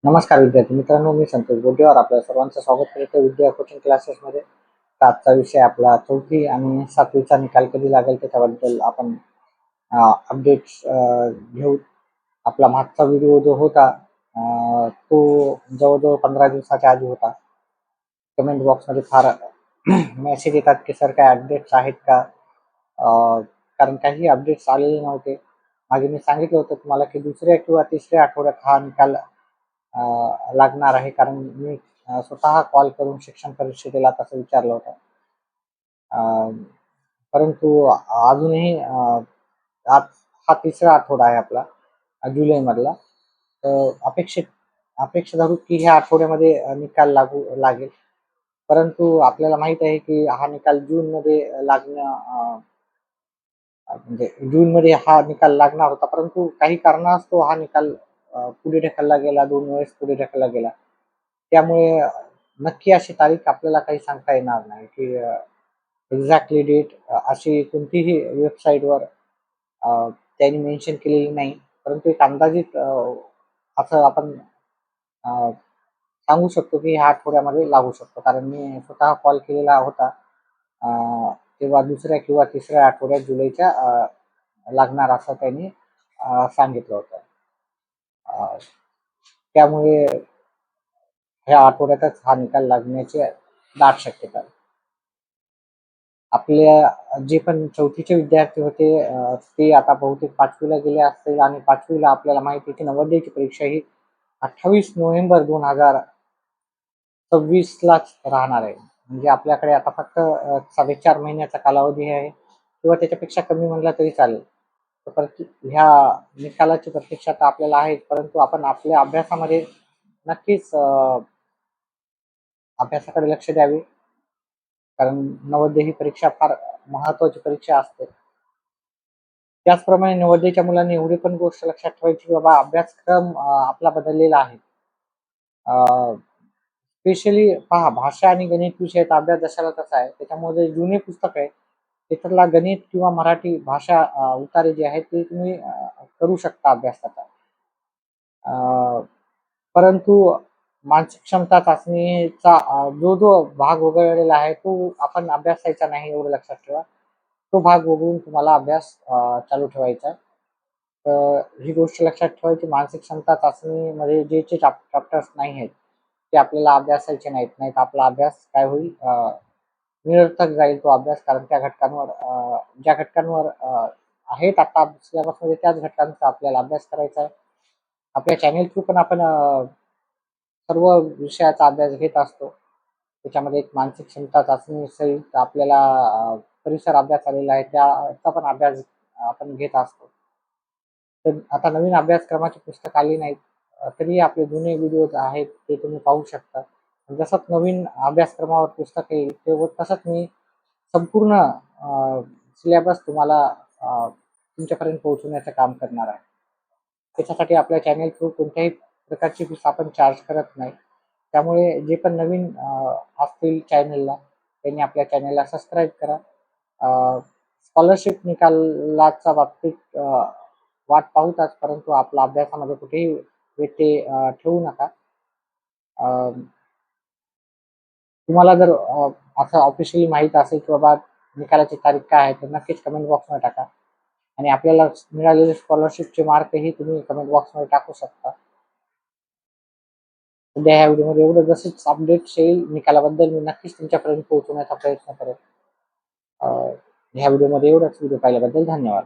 नमस्कार विद्यार्थी मित्रांनो, मी संतोष बोटेवार आपल्या सर्वांचं स्वागत करतो विद्या कोचिंग क्लासेसमध्ये. तर आजचा विषय आपला 4थी आणि 7वीचा निकाल कधी लागेल त्याच्याबद्दल आपण अपडेट्स घेऊ. आपला मागचा व्हिडिओ जो होता तो जवळजवळ 15 दिवसाच्या आधी होता. कमेंट बॉक्समध्ये फार मेसेज येतात की सर काय अपडेट्स आहेत का, कारण काही अपडेट्स आलेले नव्हते. मागे मी सांगितलं होतं तुम्हाला की दुसऱ्या किंवा तिसऱ्या आठवड्यात हा निकाल लागणार आहे, कारण मी स्वतः कॉल करून शिक्षण परिषदेला तसं विचारलं होतं. परंतु अजूनही आज हा तिसरा आठवडा आहे आपला जुलैमधला. तर अपेक्षा धरू की ह्या आठवड्यामध्ये निकाल लागेल. परंतु आपल्याला माहित आहे की हा निकाल जूनमध्ये लागणं, म्हणजे जूनमध्ये हा निकाल लागणार होता, परंतु काही कारणास्तव हा निकाल पुढे ढकलला गेला, 2 वेळेस पुढे ढकलला गेला. त्यामुळे नक्की अशी तारीख आपल्याला काही सांगता येणार नाही की एक्झॅक्टली डेट अशी कोणतीही वेबसाईटवर त्यांनी मेन्शन केलेली नाही. परंतु एक अंदाजित असं आपण सांगू शकतो की ह्या आठवड्यामध्ये लागू शकतो, कारण मी स्वतः कॉल केलेला होता. तेव्हा दुसऱ्या किंवा तिसऱ्या आठवड्यात जुलैच्या लागणार असं त्यांनी सांगितलं होतं. त्यामुळे ह्या आठवड्यातच हा निकाल लागण्याची दाट शक्यता आहे. आपल्या जे पण 4थीचे विद्यार्थी होते ते आता बहुतेक 5वीला गेले असतील, आणि 5वीला आपल्याला माहिती आहे की नवोदयची परीक्षा ही 28 नोव्हेंबर 2026लाच राहणार आहे. म्हणजे आपल्याकडे आता फक्त 4.5 महिन्याचा कालावधी आहे, किंवा त्याच्यापेक्षा कमी म्हणला तरी चालेल. तर ह्या निकालाची प्रतीक्षा तर आपल्याला आहे, परंतु आपण आपल्या अभ्यासामध्ये नक्कीच अभ्यासाकडे लक्ष द्यावे, कारण नवोदय ही परीक्षा फार महत्वाची परीक्षा असते. त्याचप्रमाणे नवोदयच्या मुलांनी एवढी पण गोष्ट लक्षात ठेवायची की बाबा अभ्यासक्रम आपला बदललेला आहे. स्पेशली पहा, भाषा आणि गणित विषयाचा अभ्यास जशाला तसा आहे. त्याच्यामुळे जे जुने पुस्तक आहे त्याच्यातला गणित किंवा मराठी भाषा उतारे जे आहेत ते तुम्ही करू शकता अभ्यासाचा. परंतु मानसिक क्षमता चाचणीचा जो जो भाग वगळलेला आहे तो आपण अभ्यासायचा नाही, एवढं लक्षात ठेवा. तो भाग वगळून तुम्हाला अभ्यास चालू ठेवायचा आहे. तर ही गोष्ट लक्षात ठेवायची, मानसिक क्षमता चाचणीमध्ये जे जे चॅप्टर्स नाही आहेत ते आपल्याला अभ्यासायचे नाहीत. नाहीत आपला अभ्यास काय होईल, निरर्थक जाईल तो अभ्यास, कारण त्या घटकांवर ज्या घटकांवर आहेत आता सिलेबसमध्ये त्याच घटकांचा आपल्याला अभ्यास करायचा आहे. आपल्या चॅनेल थ्रू पण आपण सर्व विषयाचा अभ्यास घेत असतो. त्याच्यामध्ये एक मानसिक क्षमता चाचणी सहित आपल्याला परिसर अभ्यास आलेला आहे, त्याचा पण अभ्यास आपण घेत असतो. तर आता नवीन अभ्यासक्रमाची पुस्तक आली नाहीत, तरी आपले जुने व्हिडिओज आहेत ते तुम्ही पाहू शकता. जसंच नवीन अभ्यासक्रमावर पुस्तक येईल तेव्हा तसंच मी संपूर्ण सिलेबस तुम्हाला तुमच्यापर्यंत पोहोचवण्याचं काम करणार आहे. त्याच्यासाठी आपल्या चॅनेल थ्रू कोणत्याही प्रकारची फीस आपण चार्ज करत नाही. त्यामुळे जे पण नवीन असतील चॅनलला त्यांनी आपल्या चॅनलला सबस्क्राईब करा. स्कॉलरशिप निकालाच्या बाबतीत वाट पाहूच, परंतु आपला अभ्यासामध्ये कुठेही व्यत्यय ठेवू नका. तुम्हाला जर असं ऑफिशियली माहीत असेल की बाबा निकालाची तारीख काय आहे, तर नक्कीच कमेंट बॉक्समध्ये टाका. आणि आपल्याला मिळालेले स्कॉलरशिपचे मार्कही तुम्ही कमेंट बॉक्समध्ये टाकू शकता. सध्या ह्या व्हिडिओमध्ये एवढं, जसंच अपडेट्स येईल निकालाबद्दल मी नक्कीच तुमच्यापर्यंत पोहोचवण्याचा प्रयत्न करेन. ह्या व्हिडिओमध्ये एवढंच. व्हिडिओ पाहिल्याबद्दल धन्यवाद.